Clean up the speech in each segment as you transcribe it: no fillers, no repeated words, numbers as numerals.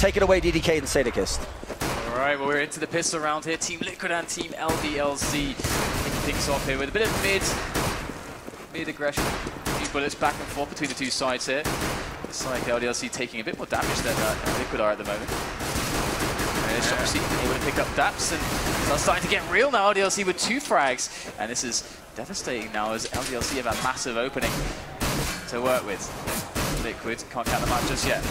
Take it away, DDK and Sadakist. Alright, well, we're into the pistol round here. Team Liquid and Team LDLC kicking things off here with a bit of mid aggression. A few bullets back and forth between the two sides here. It's like LDLC taking a bit more damage than Liquid are at the moment. Shoxy able to pick up Daps, and it's starting to get real now. LDLC with 2 frags, and this is devastating now as LDLC have a massive opening to work with. Liquid can't count them out just yet.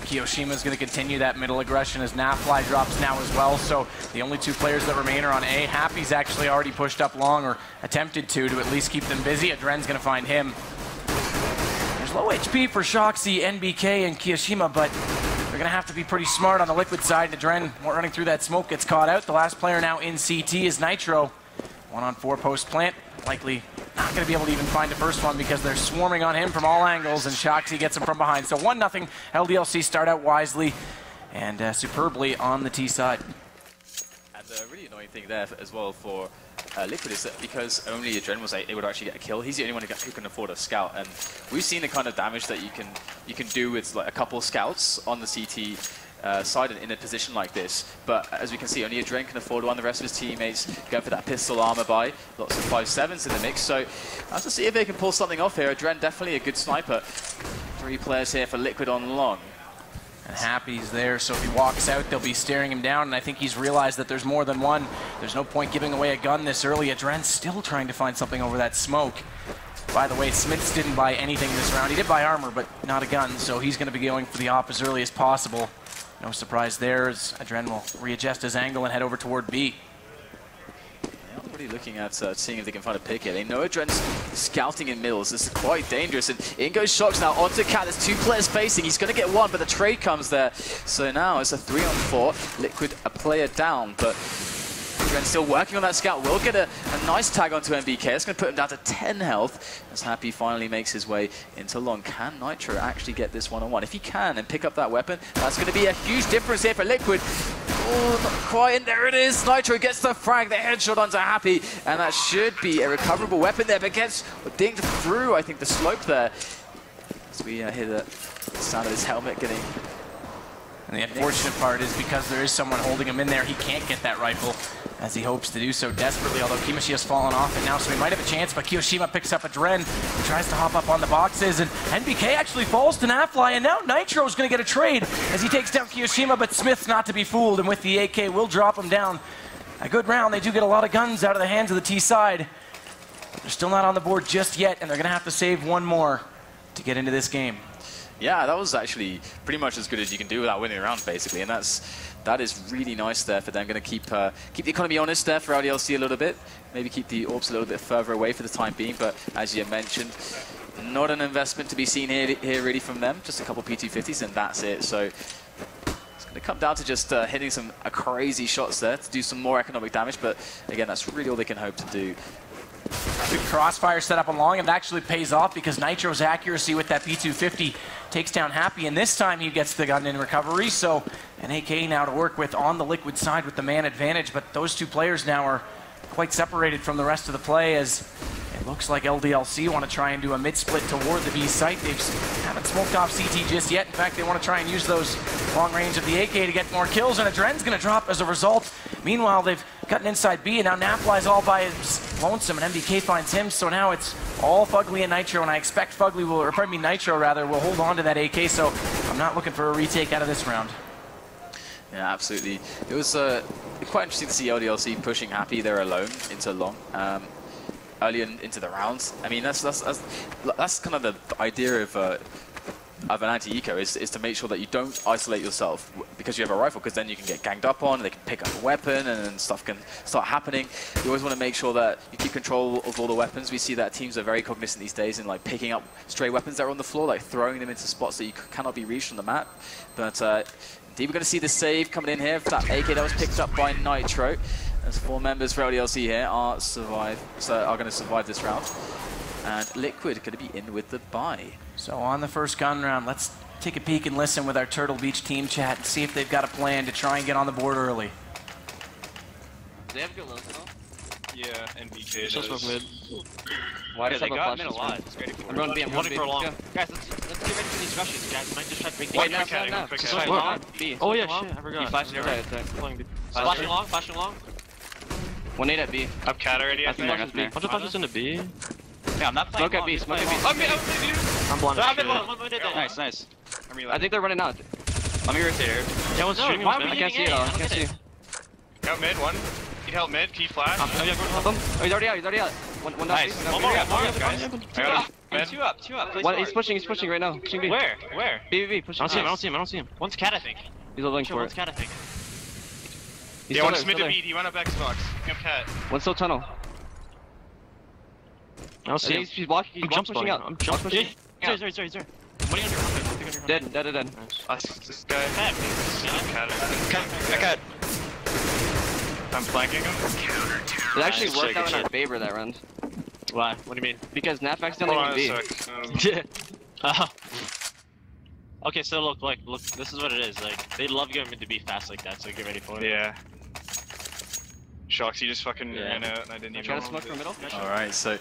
Kiyoshima's going to continue that middle aggression as Nafly drops now as well, so the only 2 players that remain are on A. Happy's actually already pushed up long, or attempted to at least keep them busy. Adren's going to find him. There's low HP for Shoxy, NBK, and Kiyoshima, but they're going to have to be pretty smart on the Liquid side. Adren running through that smoke gets caught out. The last player now in CT is Nitro. 1-on-4 post plant. Likely not going to be able to even find the first one because they're swarming on him from all angles, and Shoxy gets him from behind. So 1-0. LDLC start out wisely and superbly on the T side. And the really annoying thing there as well for Liquid is that because only Adren was able to actually get a kill, he's the only one who can afford a scout. And we've seen the kind of damage that you can do with like a couple scouts on the CT side in a position like this. But as we can see, only Adren can afford one. The rest of his teammates going for that pistol armor buy. Lots of 5.7s in the mix. So let's just see if they can pull something off here. Adren definitely a good sniper. 3 players here for Liquid on long. And Happy's there, so if he walks out, they'll be staring him down, and I think he's realized that there's more than one. There's no point giving away a gun this early. Adren's still trying to find something over that smoke. By the way, Smiths didn't buy anything this round. He did buy armor, but not a gun, so he's going to be going for the op as early as possible. No surprise there, as Adren will readjust his angle and head over toward B. They're already looking at seeing if they can find a pick here. They know Adren's scouting in middles. This is quite dangerous. And in goes Shox now onto Cat. There's 2 players facing. He's going to get one, but the trade comes there. So now it's a 3-on-4. Liquid a player down, but Adren still working on that scout. Will get a nice tag onto MBK. It's going to put him down to 10 health. As Happy finally makes his way into long. Can Nitro actually get this 1-on-1? If he can and pick up that weapon, that's going to be a huge difference here for Liquid. Oh, not quite, and there it is. Nitro gets the frag, the headshot onto Happy, and that should be a recoverable weapon there, but gets dinged through, I think, the slope there. As we hear the sound of his helmet getting... And the unfortunate part is because there is someone holding him in there, he can't get that rifle as he hopes to do so desperately, although Kiyoshi has fallen off it now, so he might have a chance, but Kiyoshima picks up Adren, tries to hop up on the boxes, and NBK actually falls to Nafly, and now Nitro's going to get a trade as he takes down Kiyoshima, but Smith's not to be fooled, and with the AK will drop him down. A good round. They do get a lot of guns out of the hands of the T side. They're still not on the board just yet, and they're going to have to save one more to get into this game. Yeah, that was actually pretty much as good as you can do without winning a round, basically, and that is really nice there for them. Going to keep the economy honest there for LDLC a little bit, maybe keep the orbs a little bit further away for the time being, but as you mentioned, not an investment to be seen here really from them, just a couple P250s and that's it. So it's going to come down to just hitting some crazy shots there to do some more economic damage, but again, that's really all they can hope to do. Good crossfire set up along, and it actually pays off because Nitro's accuracy with that P250 takes down Happy, and this time he gets the gun in recovery, so an AK now to work with on the Liquid side with the man advantage, but those 2 players now are quite separated from the rest of the play as it looks like LDLC want to try and do a mid-split toward the B site. They haven't smoked off CT just yet. In fact, they want to try and use those long range of the AK to get more kills, and Adren's going to drop as a result. Meanwhile, they've gotten inside B, and now Nafly's all by his lonesome, and MBK finds him, so now it's all Fugly and Nitro, and I expect Fugly will, or pardon me, Nitro rather, will hold on to that AK, so I'm not looking for a retake out of this round. Yeah, absolutely. It was quite interesting to see LDLC pushing Happy there alone into long. Early into the rounds. I mean, that's kind of the idea of an anti-eco is to make sure that you don't isolate yourself because you have a rifle, because then you can get ganged up on, they can pick up a weapon, and then stuff can start happening. You always want to make sure that you keep control of all the weapons. We see that teams are very cognizant these days in like picking up stray weapons that are on the floor, like throwing them into spots that you cannot be reached on the map. But indeed, we're going to see the save coming in here for that AK that was picked up by Nitro. As 4 members for LDLC here are going to survive this round. And Liquid going to be in with the buy. So on the first gun round, let's take a peek and listen with our Turtle Beach team chat and see if they've got a plan to try and get on the board early. Do they have good lows though? Yeah, NBK Just does. mid. Why does they have a got flash? mid a lot. It's great for I'm running B, I'm running for B. long. Guys, let's get ready blocking these rushes, guys. Might just try to break the One gate. quick heading, quick Switch heading. long. B. Oh yeah, Switch long. shit, I forgot. B flashing You're right. right. Flashing long, flashing long. 1-8 at B. Up cat already, I think. I'll just flash this into B. Yeah, I'm not playing Smoke at long, B, just smoke play at B. long. I'm blind. I'm in one minute. Nice, nice. I think they're running out. Let me rotate here. Yeah, one's No, shooting. why are we I can't see hitting it A? all. I I don't can't get see. it. Out mid, one. Need help mid, key flash. Oh, yeah, he's already out. He's already out. One Nice. down. One more, guys. I got him. Mid. Two up, please. One, he's pushing right now. Pushing B. Where? B, pushing. I don't see him. One's cat, I think. He's holding Sure, for one's it. cat, I think. He's Yeah, still one there, mid still to there. beat. He went up Xbox. Up cat. One's still tunnel. I don't see him. He's blocking. He's jump pushing spotting. out. I'm jump pushing. Sorry. What are you under? Dead. This guy. Cat. Cat. I'm flanking him. It actually Nice, worked out in shit. our favor that round. Why? What do you mean? Because Nafmax didn't Hold on even a B. sec. Okay, so look, this is what it is. Like, they love going into B fast like that, so get ready for it. Yeah. Shox, he just fucking Yeah. ran out and I didn't even Trying know to smoke from middle. All right, so it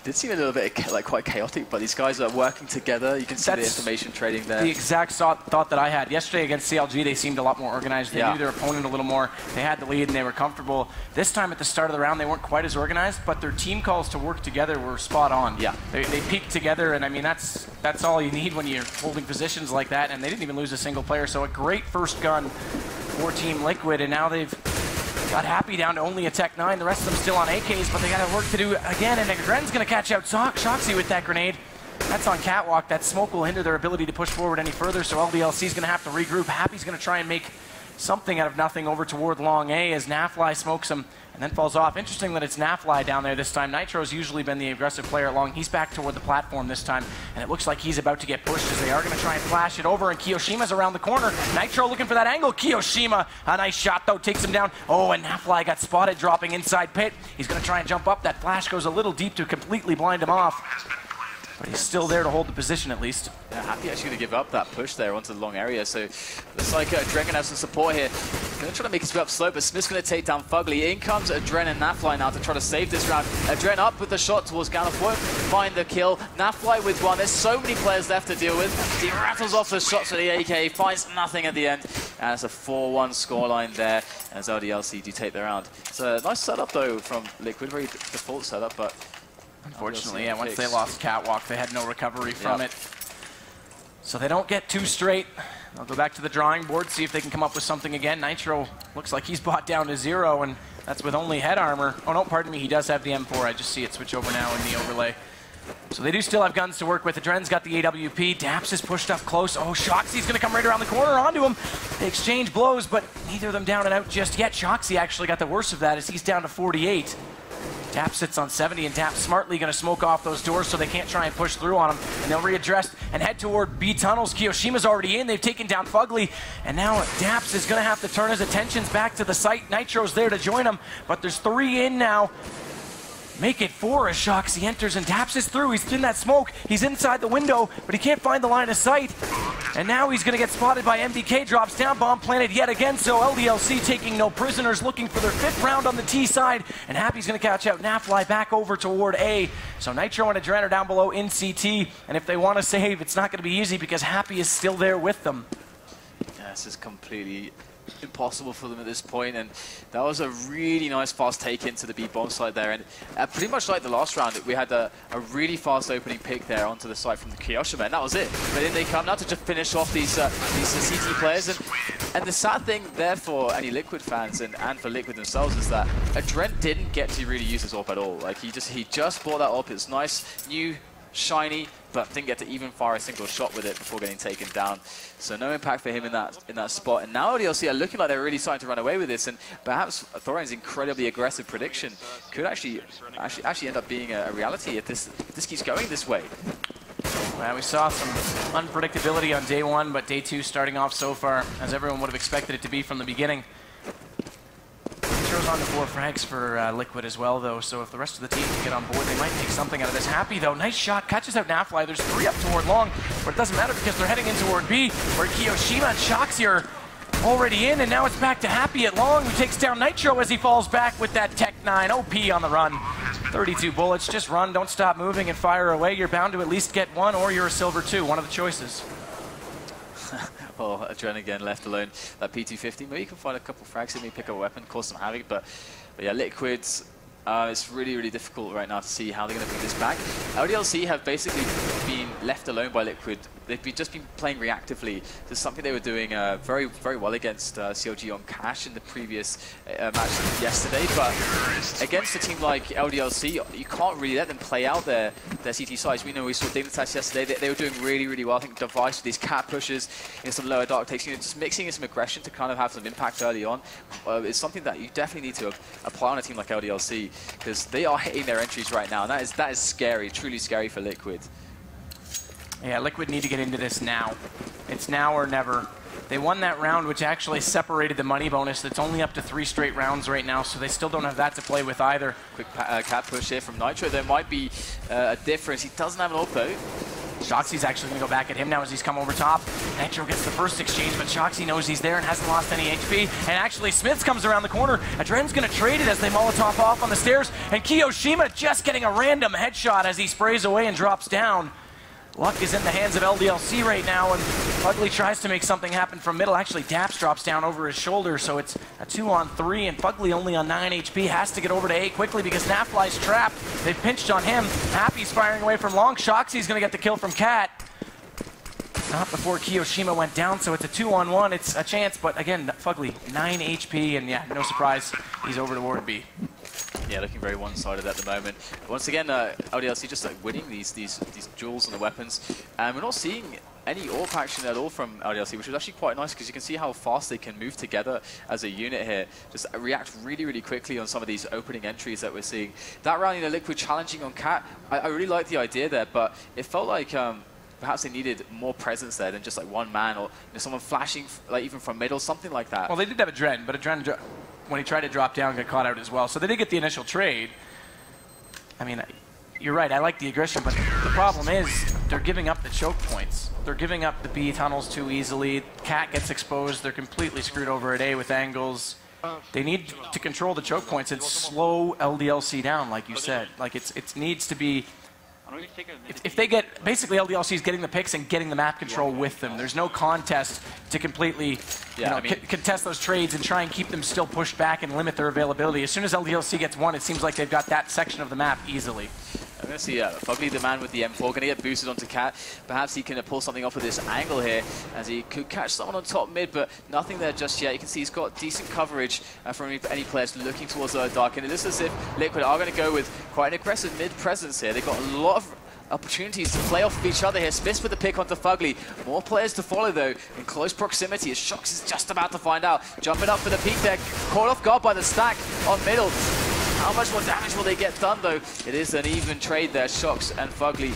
did seem a little bit quite chaotic, but these guys are working together. You can see the That's information trading there. The exact thought that I had. Yesterday against CLG, they seemed a lot more organized. They knew their opponent a little more. They had the lead and they were comfortable. This time at the start of the round, they weren't quite as organized, but their team calls to work together were spot on. Yeah. They peaked together, and I mean, that's all you need when you're holding positions like that, and they didn't even lose a single player. So a great first gun for Team Liquid, and now they've got Happy down to only a Tech 9. The rest of them still on AKs, but they got work to do again, and Dren's going to catch out Shoxy with that grenade. That's on Catwalk. That smoke will hinder their ability to push forward any further, so LDLC is going to have to regroup. Happy's going to try and make something out of nothing over toward long A as Nafly smokes him and then falls off. Interesting that it's Nafly down there this time. Nitro's usually been the aggressive player at long. He's back toward the platform this time, and it looks like he's about to get pushed as they are going to try and flash it over, and Kiyoshima's around the corner. Nitro looking for that angle. Kiyoshima, a nice shot though, takes him down. Oh, and Nafly got spotted dropping inside pit. He's going to try and jump up. That flash goes a little deep to completely blind him off. But he's still there to hold the position at least. Yeah, Happy actually going to give up that push there onto the long area, so looks like Dren going to have some support here. Going to try to make his way up slow, but Smith's going to take down Fugly. In comes Dren and Nafly now to try to save this round. Dren up with the shot towards Gallif, won't find the kill. Nafly with one. There's so many players left to deal with. He rattles off the shots with the AK, finds nothing at the end, and it's a 4-1 scoreline there as LDLC do take the round. It's a nice setup though from Liquid, very default setup, but unfortunately, yeah, once they lost Catwalk, they had no recovery from it. So they don't get too straight. They'll go back to the drawing board, see if they can come up with something again. Nitro looks like he's bought down to 0, and that's with only head armor. Oh, no, pardon me, he does have the M4. I just see it switch over now in the overlay. So they do still have guns to work with. Dren's got the AWP. Daps is pushed up close. Oh, Shoxy's going to come right around the corner onto him. They exchange blows, but neither of them down and out just yet. Shoxy actually got the worst of that as he's down to 48. Dap sits on 70, and Dap smartly going to smoke off those doors so they can't try and push through on him. And they'll readdress and head toward B tunnels. Kiyoshima's already in. They've taken down Fugly. And now Daps is going to have to turn his attentions back to the site. Nitro's there to join him, but there's 3 in now. Make it 4 as Shoxy enters, and Daps is through. He's in that smoke. He's inside the window, but he can't find the line of sight. And now he's going to get spotted by MDK. Drops down, bomb planted yet again. So LDLC taking no prisoners, looking for their 5th round on the T side. And Happy's going to catch out Nafly back over toward A. So Nitro and Dren are down below in CT. And if they want to save, it's not going to be easy because Happy is still there with them. Yeah, this is completely impossible for them at this point, and that was a really nice fast take into the B bomb side there, and pretty much like the last round, we had a really fast opening pick there onto the side from the Kiyoshima, and that was it. But in they come now to just finish off these CT players, and the sad thing there for any Liquid fans and for Liquid themselves is that Dren didn't get to really use his AWP at all. Like he just bought that AWP. It's nice, new, shiny, but didn't get to even fire a single shot with it before getting taken down. So no impact for him in that spot. And now LDLC are looking like they're really starting to run away with this, and perhaps Thorin's incredibly aggressive prediction could actually end up being a reality if this keeps going this way. Well, we saw some unpredictability on day 1, but day 2 starting off so far as everyone would have expected it to be from the beginning. Nitro's on the 4 frags for Liquid as well, though, so if the rest of the team can get on board, they might take something out of this. Happy, though, nice shot, catches out Nafly. There's 3 up toward long, but it doesn't matter because they're heading in toward B, where Kiyoshima and Shoxy are already in, and now it's back to Happy at long, who takes down Nitro as he falls back with that Tech 9 OP on the run. 32 bullets, just run, don't stop moving and fire away. You're bound to at least get 1, or you're a silver 2, one of the choices. Well, Adren again left alone. That P250, maybe you can find a couple frags in me, pick up a weapon, cause some havoc. But yeah, Liquids, it's really, really difficult right now to see how they're going to put this back. LDLC have basically been left alone by Liquid. They've just been playing reactively. This is something they were doing very, very well against CLG on Cash in the previous match yesterday. But against a team like LDLC, you can't really let them play out their CT sides. We know we saw Dignitas yesterday. They were doing really, really well. I think Device with these cat pushes in some lower dark takes, just mixing in some aggression to kind of have some impact early on. It's something that you definitely need to apply on a team like LDLC because they are hitting their entries right now. And that is scary, truly scary for Liquid. Yeah, Liquid need to get into this now. It's now or never. They won that round, which actually separated the money bonus. That's only up to 3 straight rounds right now, so they still don't have that to play with either. Quick cat push here from Nitro. There might be a difference. He doesn't have an ult though. Shoxy's actually going to go back at him now as he's come over top. Nitro gets the first exchange, but Shoxy knows he's there and hasn't lost any HP. And actually, Smiths comes around the corner. Adren's going to trade it as they Molotov off on the stairs. And Kiyoshima just getting a random headshot as he sprays away and drops down. Luck is in the hands of LDLC right now, and Fugly tries to make something happen from middle. Actually, Daps drops down over his shoulder, so it's a 2-on-3, and Fugly only on 9 HP has to get over to A quickly because Nafly's trapped. They've pinched on him. Happy's firing away from long. Shoxy's going to get the kill from Cat. Not before Kiyoshima went down, so it's a 2-on-1. It's a chance, but again, Fugly, 9 HP, and yeah, no surprise, he's over toward B. Yeah, looking very one-sided at the moment. Once again, LDLC just like winning these duels on the weapons. And we're not seeing any AWP action at all from LDLC, which is actually quite nice because you can see how fast they can move together as a unit here. Just react really, really quickly on some of these opening entries that we're seeing. That round, Liquid challenging on Cat, I really like the idea there, but it felt like perhaps they needed more presence there than just like one man or someone flashing like even from middle, something like that. Well, they did have Adren, but Adren, when he tried to drop down, got caught out as well. So they did get the initial trade. I mean, you're right, I like the aggression, but the problem is they're giving up the choke points. They're giving up the B tunnels too easily. Cat gets exposed. They're completely screwed over at A with angles. They need to control the choke points and slow LDLC down, like you said. Like it needs to be. If they get, basically LDLC is getting the picks and getting the map control with them. There's no contest to completely contest those trades and try and keep them still pushed back and limit their availability. As soon as LDLC gets one, it seems like they've got that section of the map easily. I'm going to see Fugly, the man with the M4, going to get boosted onto Cat. Perhaps he can pull something off with this angle here, as he could catch someone on top mid, but nothing there just yet. You can see he's got decent coverage from any players looking towards dark, and it looks as if Liquid are going to go with quite an aggressive mid presence here. They've got a lot of opportunities to play off of each other here. Smiths with the pick onto Fugly. More players to follow though in close proximity as Shox is just about to find out. Jumping up for the peek there, caught off guard by the stack on middle. How much more damage will they get done though? It is an even trade there, Shox and Fugly.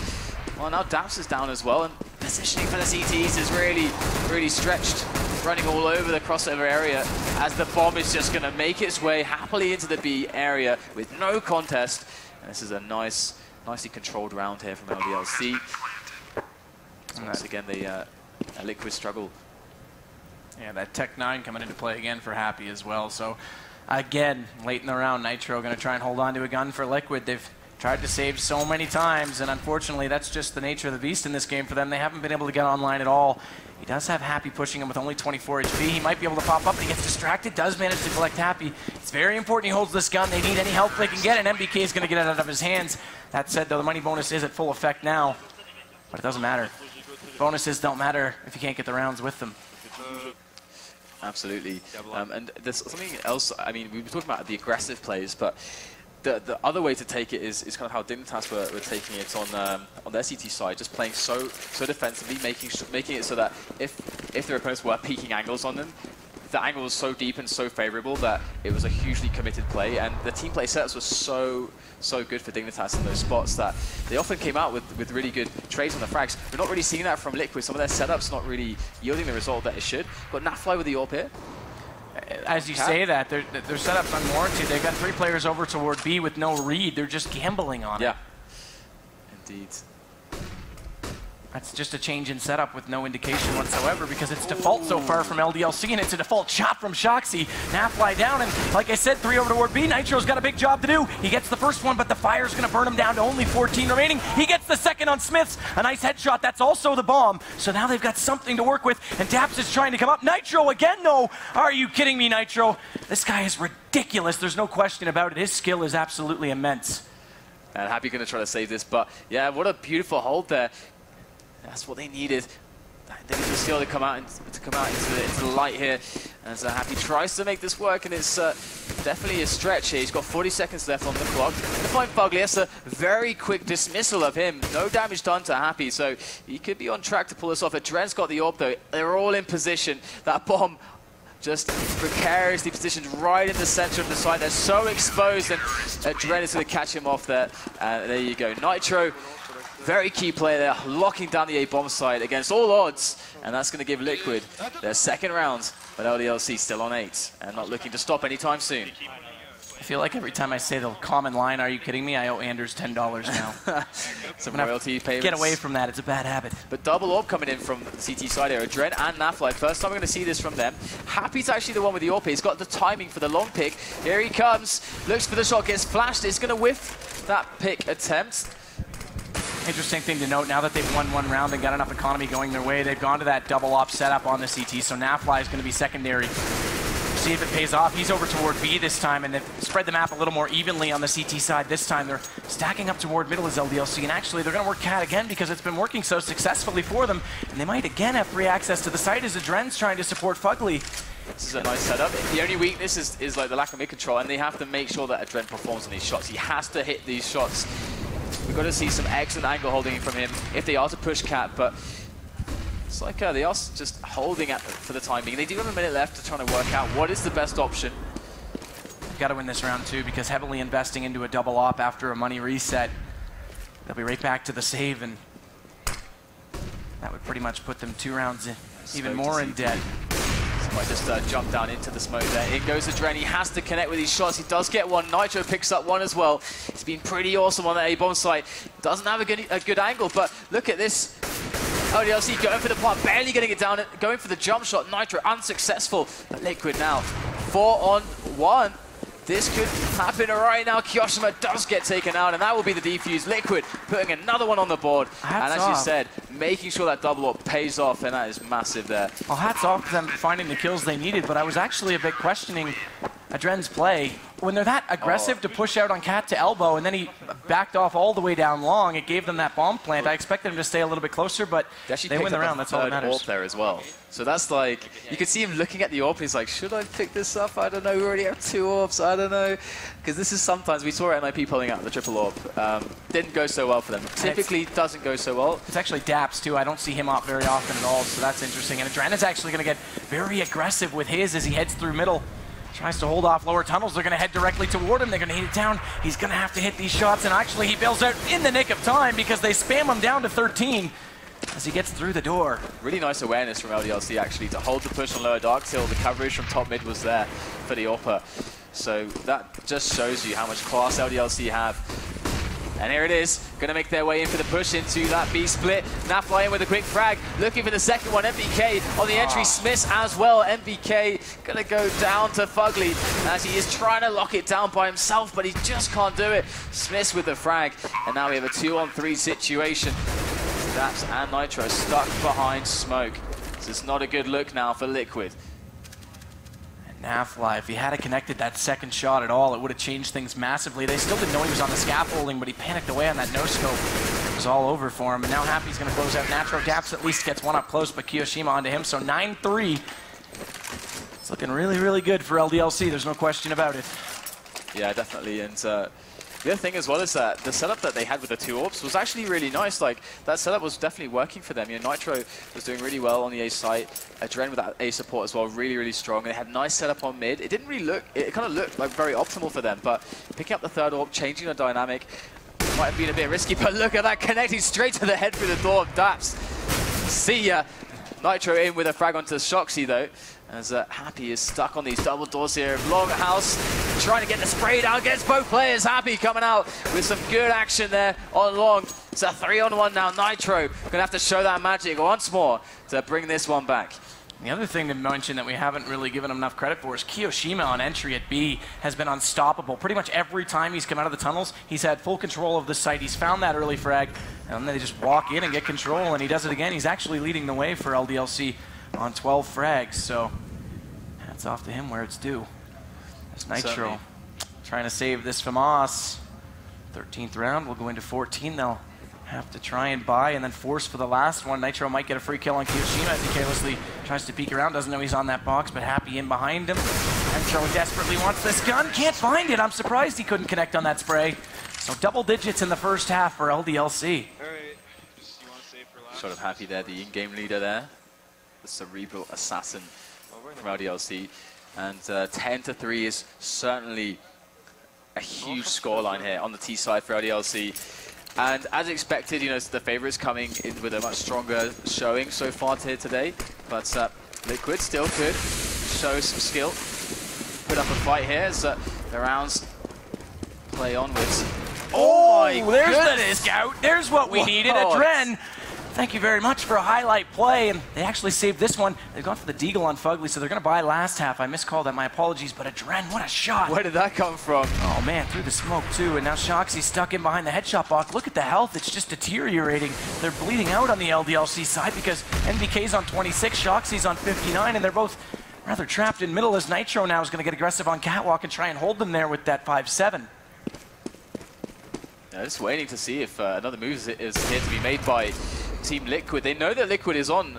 Well, now Daps is down as well, and positioning for the CTs is really, really stretched. Running all over the crossover area as the bomb is just going to make its way happily into the B area with no contest. And this is a nicely controlled round here from LDLC. Once again, the Liquid struggle. Yeah, that Tech 9 coming into play again for Happy as well. So again, late in the round, Nitro going to try and hold on to a gun for Liquid. They've tried to save so many times, and unfortunately, that's just the nature of the beast in this game for them. They haven't been able to get online at all. He does have Happy pushing him with only 24 HP. He might be able to pop up, but he gets distracted, does manage to collect Happy. It's very important he holds this gun. They need any help they can get, and MBK is going to get it out of his hands. That said, though, the money bonus is at full effect now, but it doesn't matter. Bonuses don't matter if you can't get the rounds with them. Absolutely. And there's something else. I mean, we were talking about the aggressive plays, but the other way to take it is kind of how Dignitas were taking it on their CT side, just playing so defensively, making it so that if their opponents were peeking angles on them, the angle was so deep and so favorable that it was a hugely committed play, and the team play setups were so good for Dignitas in those spots that they often came out with really good trades on the frags. We're not really seeing that from Liquid. Some of their setups not really yielding the result that it should. Got Nafly with the AWP here. As you say that, their setup's unwarranted. They've got 3 players over toward B with no read. They're just gambling on it. Yeah, indeed. That's just a change in setup with no indication whatsoever because it's default so far from LDLC, and it's a default shot from Shoxy. Now fly down, and like I said, 3 over to Ward B. Nitro's got a big job to do. He gets the first one, but the fire's going to burn him down to only 14 remaining. He gets the second on Smiths. A nice headshot. That's also the bomb. So now they've got something to work with, and Daps is trying to come up. Nitro again, though. Are you kidding me, Nitro? This guy is ridiculous. There's no question about it. His skill is absolutely immense. And Happy going to try to save this, but yeah, what a beautiful hold there. That's what they needed. They need the skill to come out into the light here. As Happy tries to make this work, and it's definitely a stretch here. He's got 40 seconds left on the clock. To find Fugly, that's a very quick dismissal of him. No damage done to Happy, so he could be on track to pull this off. Adren's got the AWP though. They're all in position. That bomb just precariously positioned right in the center of the site. They're so exposed, and Adren is going to catch him off there. There you go. Nitro, very key player there, locking down the A-bomb site against all odds, and that's going to give Liquid their second round, but LDLC still on 8 and not looking to stop anytime soon. I feel like every time I say the common line, "Are you kidding me?" I owe Anders $10 now. Some royalty payments. Get away from that. It's a bad habit. But double AWP coming in from the CT side here. Adren and Nafly. First time we're going to see this from them. Happy's actually the one with the AWP. He's got the timing for the long pick. Here he comes. Looks for the shot. Gets flashed. It's going to whiff that pick attempt. Interesting thing to note, now that they've won 1 round and got enough economy going their way, they've gone to that double op setup on the CT, so Nafly is going to be secondary. See if it pays off. He's over toward B this time, and they've spread the map a little more evenly on the CT side this time. They're stacking up toward middle as LDLC, and actually they're going to work Cat again because it's been working so successfully for them, and they might again have free access to the site as Adren's trying to support Fugly. This is a nice setup. The only weakness is like the lack of mid control, and they have to make sure that Adren performs on these shots. He has to hit these shots. We've got to see some excellent angle holding from him if they are to push Cat, but it's like they are just holding at for the time being. They do have a minute left to try to work out what is the best option. You've got to win this round too, because heavily investing into a double op after a money reset, they'll be right back to the save, and that would pretty much put them 2 rounds in, even more in debt. Might just jump down into the smoke there. In goes Adren. He has to connect with these shots. He does get one. Nitro picks up one as well. It's been pretty awesome on that A-bomb site. Doesn't have a good angle, but look at this. LDLC going for the plant, barely getting it down, going for the jump shot. Nitro unsuccessful. But Liquid now 4 on 1. This could happen right now. Kyoshima does get taken out, and that will be the defuse. Liquid putting another one on the board. And as you said, making sure that double up pays off, and that is massive there. Well, hats off to them finding the kills they needed, but I was actually a bit questioning Adren's play. When they're that aggressive to push out on Cat to elbow, and then he backed off all the way down long, it gave them that bomb plant. I expected him to stay a little bit closer, but they win the round. That's all that matters. There as well. So that's like, you can see him looking at the AWP. He's like, should I pick this up? I don't know. We already have 2 AWPs. I don't know. Because this is sometimes, we saw NIP pulling out the triple AWP. Didn't go so well for them. Typically doesn't go so well. It's actually Daps too. I don't see him up very often at all, so that's interesting. And Adren is actually going to get very aggressive with his as he heads through middle. Tries to hold off lower tunnels. They're going to head directly toward him. They're going to hit it down. He's going to have to hit these shots, and actually he bails out in the nick of time because they spam him down to 13 as he gets through the door. Really nice awareness from LDLC actually to hold the push on lower dark till the coverage from top mid was there for the AWPer. So that just shows you how much class LDLC have. And here it is, going to make their way in for the push into that B split. Nafly in with a quick frag, looking for the second one. MBK on the entry, Smiths as well. MBK going to go down to Fugly as he is trying to lock it down by himself, but he just can't do it. Smiths with the frag, and now we have a 2-on-3 situation. Daps and Nitro stuck behind smoke. This is not a good look now for Liquid. Nafly, if he had connected that second shot at all, it would have changed things massively. They still didn't know he was on the scaffolding, but he panicked away on that no-scope. It was all over for him, and now Happy's going to close out. Nitro Daps at least gets one up close, but Kiyoshima onto him, so 9-3. It's looking really, really good for LDLC. There's no question about it. Yeah, definitely, and the other thing as well is that the setup that they had with the 2 AWPs was actually really nice. Like, that setup was definitely working for them. You know, Nitro was doing really well on the A site. Adren with that A support as well, really, really strong. And they had nice setup on mid. It didn't really look, it kind of looked like very optimal for them, but picking up the 3rd AWP, changing the dynamic, might have been a bit risky, but look at that, connecting straight to the head through the door of Daps. See ya. Nitro in with a frag onto Shoxy though, as Happy is stuck on these double doors here. Longhouse trying to get the spray down, gets both players. Happy coming out with some good action there on Long. It's a 3-on-1 now. Nitro gonna have to show that magic once more to bring this one back. The other thing to mention that we haven't really given him enough credit for is kioShiMa on entry at B has been unstoppable. Pretty much every time he's come out of the tunnels, he's had full control of the site. He's found that early frag, and then they just walk in and get control, and he does it again. He's actually leading the way for LDLC on 12 frags, so hats off to him where it's due. That's Nitro Certainly. trying to save this FAMAS. 13th round, we'll go into 14. They'll have to try and buy and then force for the last one. Nitro might get a free kill on kioShiMa as he carelessly tries to peek around. Doesn't know he's on that box, but Happy in behind him. Nitro desperately wants this gun. Can't find it. I'm surprised he couldn't connect on that spray. So double digits in the first half for LDLC. Alright, you want to save for last? Sort of Happy there, the in-game leader there. The cerebral assassin from LDLC. And 10-3 is certainly a huge scoreline here on the T side for LDLC. And as expected, you know, the favorites coming in with a much stronger showing so far here today. But Liquid still could show some skill. Put up a fight here as the rounds play onwards. Oh, my there's goodness. the scout. There's what we needed. Whoa. Adren, thank you very much for a highlight play. And they actually saved this one. They've gone for the deagle on Fugly, so they're going to buy last half. I miscalled that. My apologies. But Adren, what a shot. Where did that come from? Oh, man, through the smoke, too. And now Shoxy's stuck in behind the headshot box. Look at the health. It's just deteriorating. They're bleeding out on the LDLC side because NBK's on 26, Shoxy's on 59, and they're both rather trapped in middle as Nitro now is going to get aggressive on Catwalk and try and hold them there with that 5-7. Yeah, just waiting to see if another move is here to be made by Team Liquid. They know that Liquid is on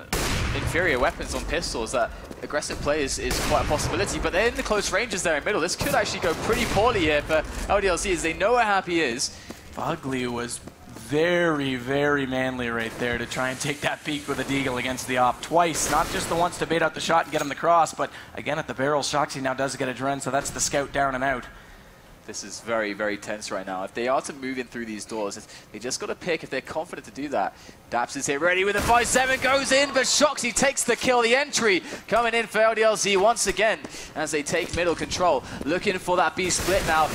inferior weapons on pistols, that aggressive play is quite a possibility, but they're in the close ranges there in middle. This could actually go pretty poorly here for LDLC as they know where Happy is. Fugly was very, very manly right there to try and take that peek with a deagle against the op twice. Not just the once to bait out the shot and get him the cross, but again at the barrel. Shoxy now does get a Dren, so that's the scout down and out. This is very, very tense right now. If they are to move in through these doors, they just got to pick if they're confident to do that. Daps is here ready with a 5-7, goes in, but Shoxy takes the kill. The entry coming in for LDLC once again as they take middle control. Looking for that B split now.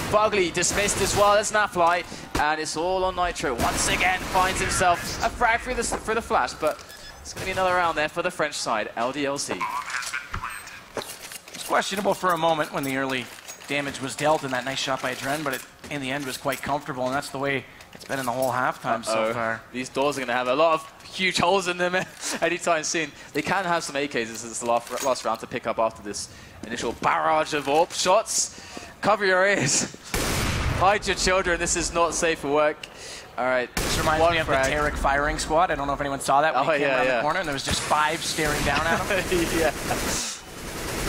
Fugly dismissed as well as Nafly, and it's all on Nitro. Once again finds himself a frag through the flash, but it's going to be another round there for the French side, LDLC. It's questionable for a moment when the early damage was dealt in that nice shot by Adren, but it, in the end, was quite comfortable, and that's the way it's been in the whole halftime so far. These doors are going to have a lot of huge holes in them anytime soon. They can have some AKs. This is the last round to pick up after this initial barrage of AWP shots. Cover your ears. Hide your children. This is not safe for work. All right. This reminds me of the Tarek firing squad. I don't know if anyone saw that when he came around the corner, and there was just 5 staring down at him. Yeah.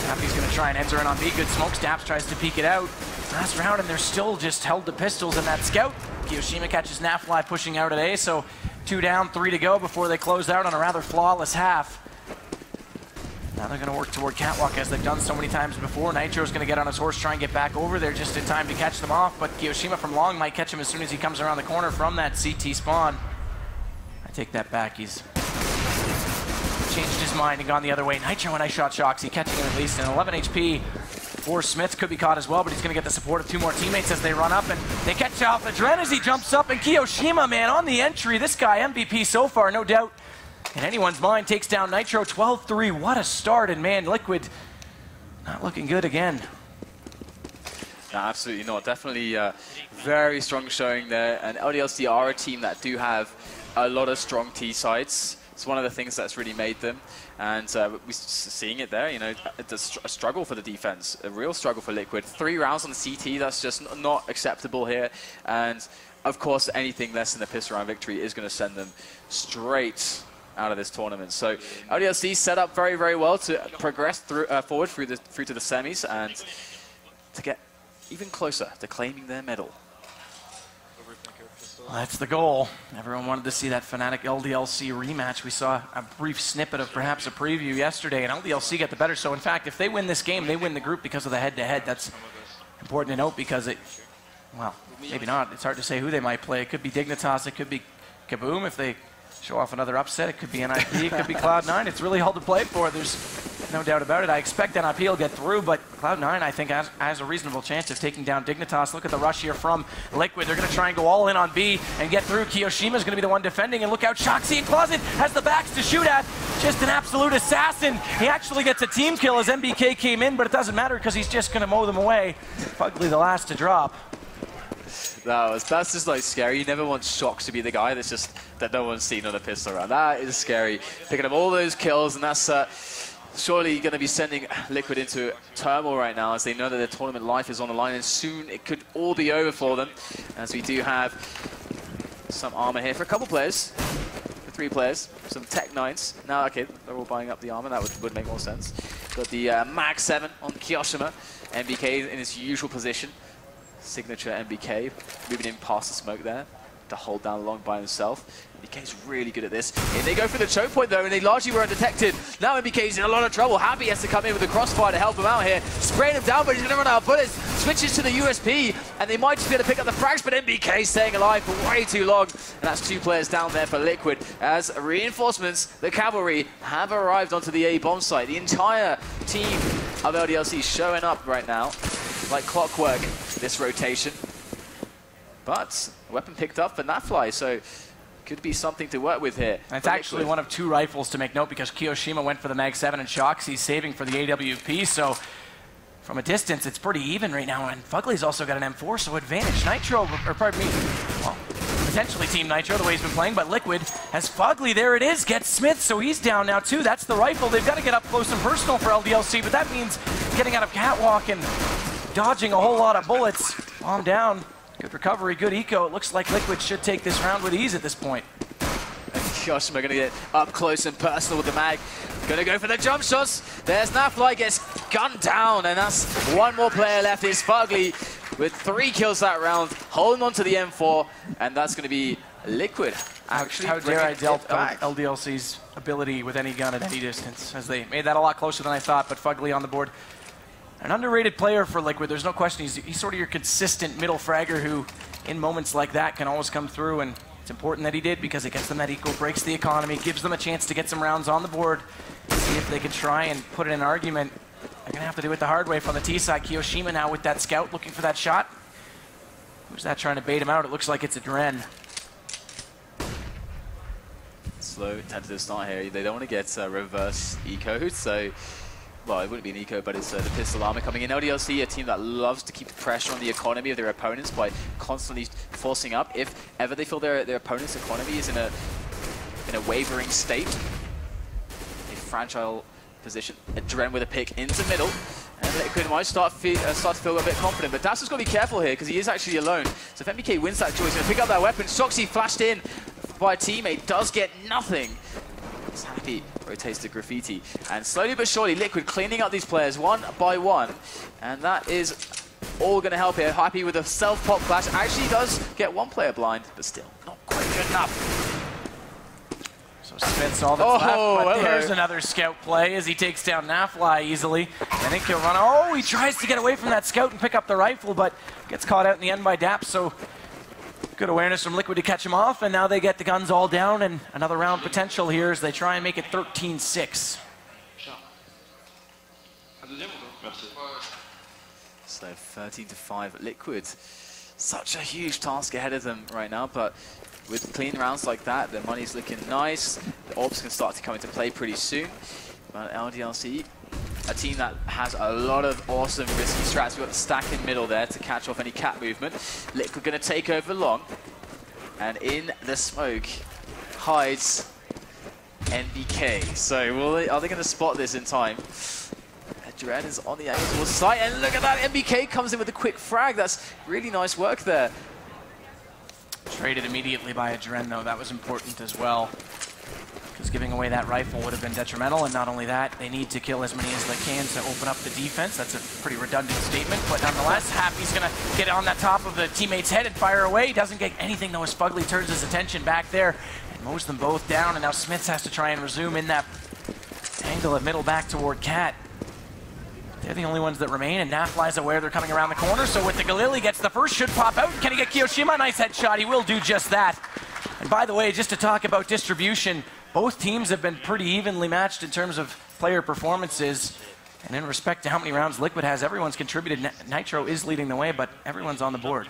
Happy's going to try and enter in on B. Good smoke. Daps tries to peek it out. Last round, and they're still just held to pistols in that scout. kioShiMa catches Nafly pushing out at A, so 2 down, 3 to go before they close out on a rather flawless half. Now they're going to work toward Catwalk as they've done so many times before. Nitro's going to get on his horse, try and get back over there just in time to catch them off, but kioShiMa from long might catch him as soon as he comes around the corner from that CT spawn. I take that back. He's changed his mind and gone the other way. Nitro and I shot Shoxy, catching him at least in 11 HP. 4 Smith could be caught as well, but he's going to get the support of 2 more teammates as they run up, and they catch off Adren as he jumps up, and kioShiMa, man, on the entry. This guy, MVP so far, no doubt. In anyone's mind, takes down Nitro 12-3. What a start, and man, Liquid not looking good again. No, absolutely not. Definitely very strong showing there, and LDLC are a team that do have a lot of strong T sides. It's one of the things that's really made them, and we're seeing it there. You know, it's a struggle for the defense, a real struggle for Liquid. 3 rounds on the CT, that's just not acceptable here, and of course anything less than a pistol round victory is going to send them straight out of this tournament. So LDLC set up very, very well to progress forward through to the semis and to get even closer to claiming their medal. Well, that's the goal. Everyone wanted to see that Fnatic LDLC rematch. We saw a brief snippet of perhaps a preview yesterday, and LDLC got the better. So in fact, if they win this game, they win the group because of the head-to-head. That's important to note because it, well, maybe not. It's hard to say who they might play. It could be Dignitas, it could be Kaboom if they show off another upset. It could be NIP, it could be Cloud9. It's really hard to play for. There's no doubt about it. I expect NIP will get through, but Cloud9, I think, has a reasonable chance of taking down Dignitas. Look at the rush here from Liquid. They're going to try and go all in on B and get through. Kiyoshima is going to be the one defending, and look out, Shoxy in Closet has the backs to shoot at. Just an absolute assassin. He actually gets a team kill as MBK came in, but it doesn't matter because he's just going to mow them away. Fugly the last to drop. That's just like scary. You never want Shox to be the guy that no one's seen on a pistol round. That is scary. Picking up all those kills, and that's surely going to be sending Liquid into turmoil right now as they know that their tournament life is on the line, and soon it could all be over for them, as we do have some armor here for a couple players, for 3 players, some Tech 9s. Now, okay, they're all buying up the armor. That would make more sense. Got the Mag 7 on Kiyoshima. MBK in his usual position. Signature MBK, moving in past the smoke there to hold down long by himself. MBK's really good at this. And they go for the choke point though, and they largely were undetected. Now MBK's in a lot of trouble. Happy has to come in with a crossfire to help him out here. Spraying him down, but he's going to run out of bullets. Switches to the USP, and they might just be able to pick up the frags, but MBK staying alive for way too long. And that's 2 players down there for Liquid, as reinforcements, the cavalry, have arrived onto the A bomb site. The entire team of LDLC showing up right now, like clockwork, this rotation. But weapon picked up for Nafly, so could be something to work with here. And it's actually one of 2 rifles to make note, because Kiyoshima went for the Mag 7 and Shoxy's saving for the AWP, so from a distance it's pretty even right now, and Fugly's also got an M4, so advantage Nitro, or pardon me, well, potentially Team Nitro the way he's been playing, but Liquid has Fugly, there it is, gets Smith, so he's down now too. That's the rifle. They've got to get up close and personal for LDLC, but that means getting out of catwalk and dodging a whole lot of bullets. Bomb down. Good recovery, good eco. It looks like Liquid should take this round with ease at this point. And Kiyoshima going to get up close and personal with the mag. Going to go for the jump shots. There's Nafly, gets gunned down, and that's 1 more player left. Is Fugly with 3 kills that round, holding on to the M4, and that's going to be Liquid. Actually, how dare I doubt LDLC's ability with any gun at any distance, as they made that a lot closer than I thought, but Fugly on the board. An underrated player for Liquid, there's no question. He's sort of your consistent middle fragger who, in moments like that, can always come through, and it's important that he did because it gets them that equal, breaks the economy, gives them a chance to get some rounds on the board, see if they can try and put in an argument. They're going to have to do it the hard way from the T side. Kiyoshima now with that scout looking for that shot. Who's that trying to bait him out? It looks like it's a Dren. Slow, tentative start here. They don't want to get reverse eco'd, so... Well, it wouldn't be an eco, but it's the pistol armor coming in. LDLC, a team that loves to keep the pressure on the economy of their opponents by constantly forcing up. If ever they feel their opponent's economy is in a wavering state, a fragile position, a Dren with a pick into middle, and Liquid might start to feel a bit confident. But Dazzle's got to be careful here because he is actually alone. So if MBK wins that choice, he's going to pick up that weapon. Shoxy flashed in by a teammate, does get nothing. It's Happy rotates to Graffiti, and slowly but surely Liquid cleaning up these players 1 by 1, and that is all going to help here. Happy with a self-pop flash, actually does get 1 player blind, but still not quite good enough. So Smith's all that's left, but there's another scout play as he takes down Nafly easily. I think he'll run. Oh, he tries to get away from that scout and pick up the rifle, but gets caught out in the end by Daps, so good awareness from Liquid to catch him off, and now they get the guns all down, and another round potential here as they try and make it 13-6. So 13-5 Liquid. Such a huge task ahead of them right now, but with clean rounds like that, their money's looking nice. The orbs can start to come into play pretty soon. But LDLC, a team that has a lot of awesome risky strats. We've got the stack in middle there to catch off any cat movement. Liquid going to take over long. And in the smoke hides NBK. So are they going to spot this in time? Dren is on the angle towards the site, and look at that, MBK comes in with a quick frag. That's really nice work there. Traded immediately by a Dren though, that was important as well. Because giving away that rifle would have been detrimental, and not only that, they need to kill as many as they can to open up the defense. That's a pretty redundant statement, but nonetheless, Happy's going to get on the top of the teammate's head and fire away. He doesn't get anything though as Fugly turns his attention back there and mows them both down, and now Smiths has to try and resume in that angle of middle back toward Cat. They're the only ones that remain, and Nafly's aware they're coming around the corner, so with the Galil, he gets the first, should pop out. Can he get Kiyoshima? Nice headshot, he will do just that. And by the way, just to talk about distribution, both teams have been pretty evenly matched in terms of player performances. And in respect to how many rounds Liquid has, everyone's contributed. Nitro is leading the way, but everyone's on the board.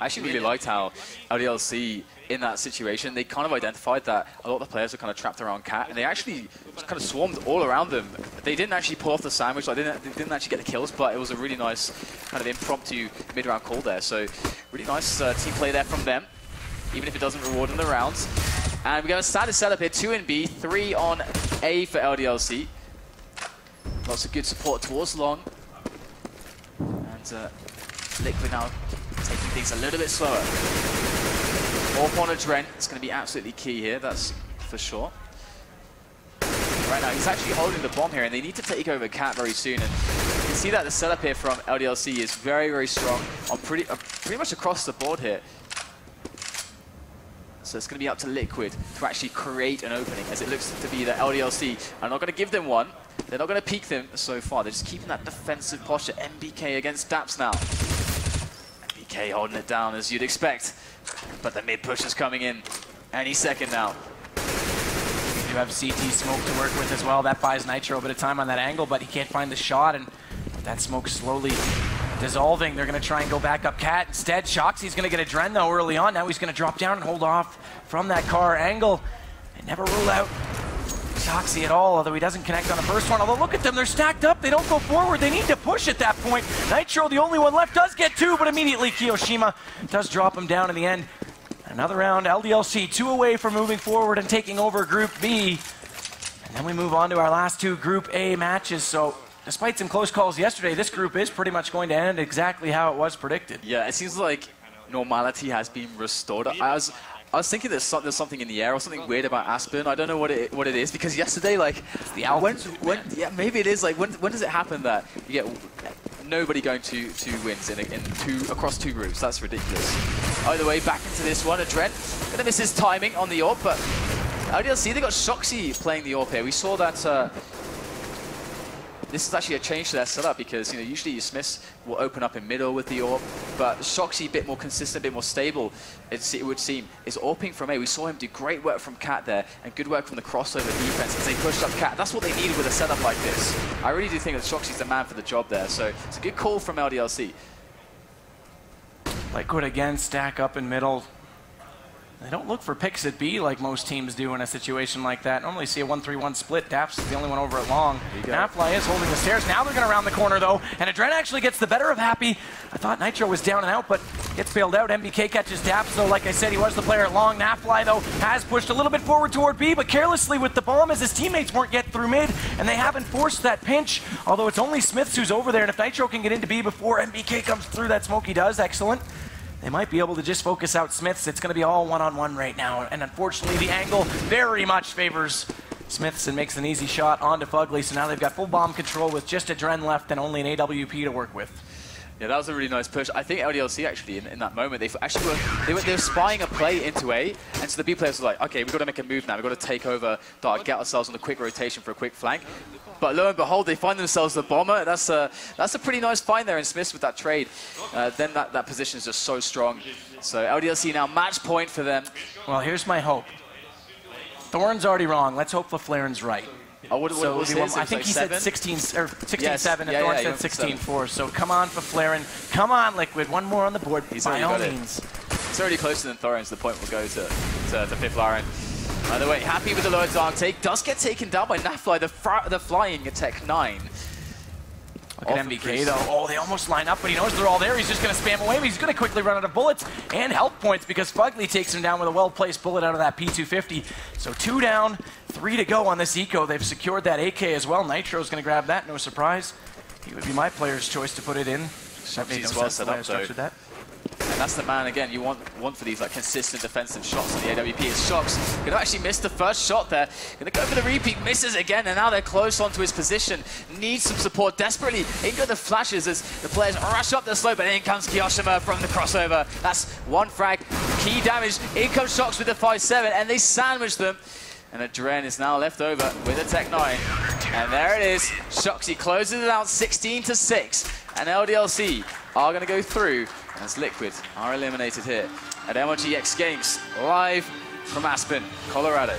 I actually really liked how LDLC, in that situation, they kind of identified that a lot of the players were kind of trapped around Cat, and they actually kind of swarmed all around them. They didn't actually pull off the sandwich, like they didn't actually get the kills, but it was a really nice kind of impromptu mid-round call there. So really nice team play there from them, even if it doesn't reward in the rounds. And we got a standard setup here, 2 in B, 3 on A for LDLC. Lots of good support towards long. And Liquid now taking things a little bit slower. Orp on a Dren, it's going to be absolutely key here, that's for sure. Right now, he's actually holding the bomb here, and they need to take over Cat very soon. And you can see that the setup here from LDLC is very, very strong on pretty much across the board here. So it's going to be up to Liquid to actually create an opening, as it looks to be that LDLC are not going to give them one. They're not going to peek them so far. They're just keeping that defensive posture. MBK against Daps now. MBK holding it down as you'd expect. But the mid push is coming in any second now. You have CT smoke to work with as well. That buys Nitro a bit of time on that angle, but he can't find the shot, and that smoke slowly dissolving. They're going to try and go back up Cat. Instead, Shoxy's going to get a Dren though early on. Now he's going to drop down and hold off from that car angle. And never rule out Shoxy at all, although he doesn't connect on the first one. Although look at them, they're stacked up. They don't go forward. They need to push at that point. Nitro, the only one left, does get 2, but immediately Kiyoshima does drop him down in the end. Another round, LDLC 2 away from moving forward and taking over Group B. And then we move on to our last 2 Group A matches. So despite some close calls yesterday, this group is pretty much going to end exactly how it was predicted. Yeah, it seems like normality has been restored. I was thinking there's something in the air or something weird about Aspen. I don't know what it is, because yesterday, like, the altitude. yeah, maybe it is. Like, when does it happen that you get nobody going to 2 wins across 2 groups? That's ridiculous. Either way, back into this one. Dren gonna miss his timing on the AWP, but LDLC, they got Shoxy playing the AWP here. We saw that. This is actually a change to their setup, because usually Smiths will open up in middle with the AWP, but Shoxy a bit more consistent, a bit more stable, it would seem, is AWPing from A. We saw him do great work from Cat there, and good work from the crossover defense as they pushed up Cat. That's what they needed with a setup like this. I really do think that Shoxy's the man for the job there, so it's a good call from LDLC. Liquid again, stack up in middle. They don't look for picks at B like most teams do in a situation like that. Normally see a 1-3-1 split. Daps is the only one over at long. Nafly is holding the stairs. Now they're going to round the corner, though. And Adren actually gets the better of Happy. I thought Nitro was down and out, but gets bailed out. MBK catches Daps, though. Like I said, he was the player at long. Nafly, though, has pushed a little bit forward toward B, but carelessly with the bomb, as his teammates weren't yet through mid, and they haven't forced that pinch. Although it's only Smiths who's over there, and if Nitro can get into B before MBK comes through, that smoke he does. Excellent. They might be able to just focus out Smiths. It's going to be all one-on-one right now. And unfortunately, the angle very much favors Smiths and makes an easy shot onto Fugly. So now they've got full bomb control with just a Dren left and only an AWP to work with. Yeah, that was a really nice push. I think LDLC actually, in that moment, they were spying a play into A, and so the B players were like, okay, we've got to make a move now. We've got to take over Dark, get ourselves on a quick rotation for a quick flank. But lo and behold, they find themselves the bomber. That's a pretty nice find there in Smiths with that trade. Then that position is just so strong. So LDLC now match point for them. Well, here's my hope. Thorn's already wrong. Let's hope LaFlaren's right. Oh, what was his? I think he said 16-7, Yes. and Yeah, Thorn yeah, said 16-4. So come on, Flaren. Come on, Liquid. One more on the board, by all means. It's already closer than Thorin, so the point will go to Fifth Laren. By the way, Happy with the lower Dark take. Does get taken down by Nafly, the flying Tech 9. Look at MBK, though. Oh, they almost line up, but he knows they're all there. He's just going to spam away, but he's going to quickly run out of bullets and health points because Fugly takes him down with a well-placed bullet out of that P250. So 2 down, 3 to go on this eco. They've secured that AK as well. Nitro's going to grab that, no surprise. He would be my player's choice to put it in. That made no sense the way I structured that. And that's the man, again, you want for these like consistent defensive shots on the AWP. It's Shox. Going to actually miss the first shot there. Going to go for the repeat, misses again, and now they're close onto his position. Needs some support desperately. In go the flashes as the players rush up the slope, and in comes Kiyoshima from the crossover. That's 1 frag, key damage. In comes Shox with the 5-7, and they sandwich them. And Adren is now left over with a Tech 9. And there it is. Shoxy closes it out 16-6. And LDLC are going to go through as Liquid are eliminated here at MLG Games live from Aspen, Colorado.